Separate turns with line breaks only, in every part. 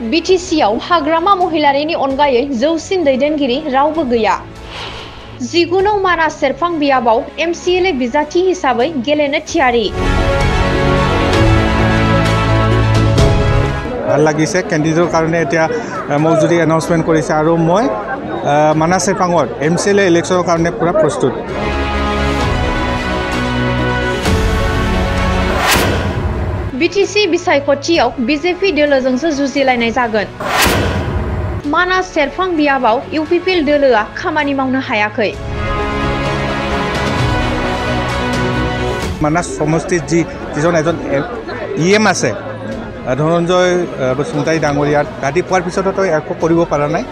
बिटिसिआव हाग्रामा महिलारिनि अनगायै जौसिन दैदेनगिरि रावबो गैया। 19 मानास सेरफां बियाबाव MCLA बिजाथि हिसाबै गेलेनो थियारि।
ভাল লাগিছে কেণ্ডিডেটৰ কাৰণে এতিয়া মোক যদি এনাউন্সমেণ্ট কৰিছে আৰু মই মানাস চেৰপাঙত MCLA ইলেকশ্যনৰ কাৰণে পুৰা প্ৰস্তুত।
बिटिसि बिसायख'थियाव BJP दोलोजोंसो जुजिलायनाय जागोन। मानास सेरफां बियाबाव UPPL दोलोआ खामानि मावनो हायाखै।
মানাস সমষ্টিত যিজন এজন EM আছে ধনঞ্জয় বসুমতাৰী ডাঙৰীয়াত ৰাতি পোৱাৰ পিছতো একো কৰিব পৰা নাই।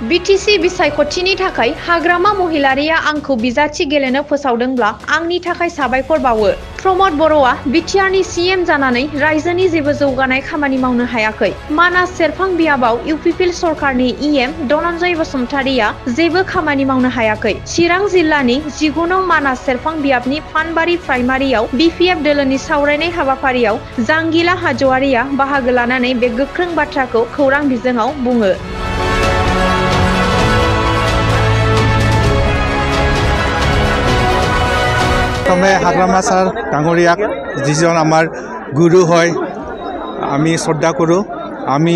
बिटिसि बिसायख'थिनि थाखाय हाग्रामा महिलारिया आंखौ बिजाथि गेलेनो फोसावदोंब्ला आंनि थाखाय साबायखर बावो। प्रमद बर'आ बिटिआरनि CM जानानै रायजोनि जेबो जौगानाय खामानि मावनो हायाखै। मानास सेरफां बियाबाव UPPL सरकारनि EM धनन्जय बसुमतारीया जेबो खामानि मावनो हायाखै। चिरां जिल्लानि 19 मानास सेरफां बियाबनि फानबारि प्राइमारियाव BPF दोलोनि सावरायनाय हाबाफारियाव जांगिला हाज'वारिया बाहागो लानानै बे गोख्रों बाथ्राखौ खौरां बिजोङाव बुङो।
প্ৰথমে হাগ্ৰামা ছাৰ ডাঙৰীয়াক যিজন আমাৰ গুৰু হয় আমি শ্ৰদ্ধা কৰোঁ, আমি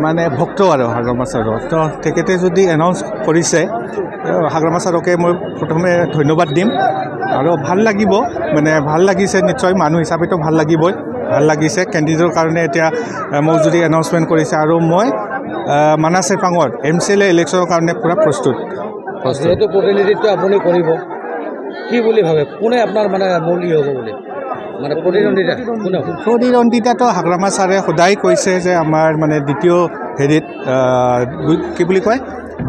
মানে ভক্ত আৰু হাগ্ৰামা ছাৰৰ। তো তেখেতে যদি এনাউন্স কৰিছে হাগ্ৰামা ছাৰকে মই প্ৰথমে ধন্যবাদ দিম আৰু ভাল লাগিব, মানে ভাল লাগিছে নিশ্চয়, মানুহ হিচাপেতো ভাল লাগিবই। ভাল লাগিছে কেণ্ডিডেটৰ কাৰণে এতিয়া মোক যদি এনাউন্সমেণ্ট কৰিছে আৰু মই মানাস চেৰপাঙত MCLA ইলেকশ্যনৰ কাৰণে পুৰা প্ৰস্তুত।
যিহেতু প্ৰতিনিধিত্ব আপুনি কৰিব, কি বুলি ভাবে কোনে আপোনাৰ মানে মূল হ'ব বুলি মানে প্ৰতিদ্বন্দ্বিতাটো
হাগ্ৰামা ছাৰে সদায় কৈছে যে আমাৰ মানে দ্বিতীয় হেৰিত কি বুলি কয়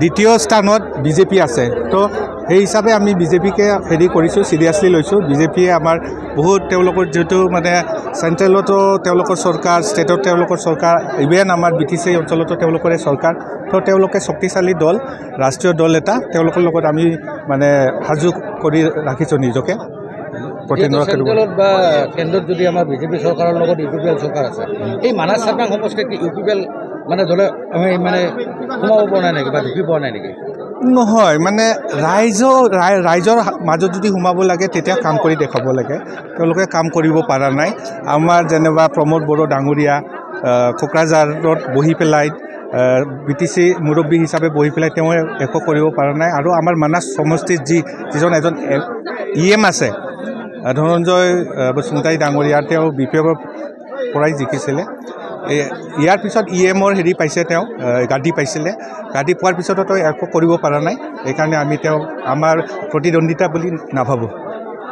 দ্বিতীয় স্থানত BJP আছে। তো সেই হিচাপে আমি BJPকে হেৰি কৰিছোঁ, চিৰিয়াছলি লৈছোঁ। BJPয়ে আমাৰ বহুত তেওঁলোকৰ যিহেতু মানে চেণ্ট্ৰেলতো তেওঁলোকৰ চৰকাৰ, ষ্টেটত তেওঁলোকৰ চৰকাৰ, ইভেন আমাৰ BTC অঞ্চলতো তেওঁলোকৰে চৰকাৰ। তো তেওঁলোকে শক্তিশালী দল, ৰাষ্ট্ৰীয় দল এটা, তেওঁলোকৰ লগত আমি মানে সাজু কৰি ৰাখিছোঁ নিজকে।
চেণ্ট্ৰেলত বা কেন্দ্ৰত যদি আমাৰ BJP চৰকাৰৰ লগত UPPL চৰকাৰ আছে, এই মানাস চেৰপাং সমষ্টিত UPPL মানে দলে মানে সোমাব পৰা নাই নেকি বা ঢুকি পোৱা নাই নেকি?
নহয়, মানে ৰাইজৰ মাজত যদি সোমাব লাগে তেতিয়া কাম কৰি দেখাব লাগে। তেওঁলোকে কাম কৰিব পৰা নাই। আমাৰ যেনিবা প্ৰমোদ বড়ো ডাঙৰীয়া কোকৰাঝাৰত বহি পেলাই BTC মুৰব্বী হিচাপে বহি পেলাই তেওঁ একো কৰিব পৰা নাই। আৰু আমাৰ মানাস সমষ্টিত যিজন এজন EM আছে ধনঞ্জয় বসুমতাৰী ডাঙৰীয়া, তেওঁ BPFৰ পৰাই জিকিছিলে। ইয়াৰ পিছত EMৰ হেৰি পাইছে, তেওঁ গাদী পাইছিলে। গাদী পোৱাৰ পিছতো একো কৰিব পৰা নাই। সেইকাৰণে আমি তেওঁ আমাৰ প্ৰতিদ্বন্দ্বিতা বুলি নাভাবোঁ।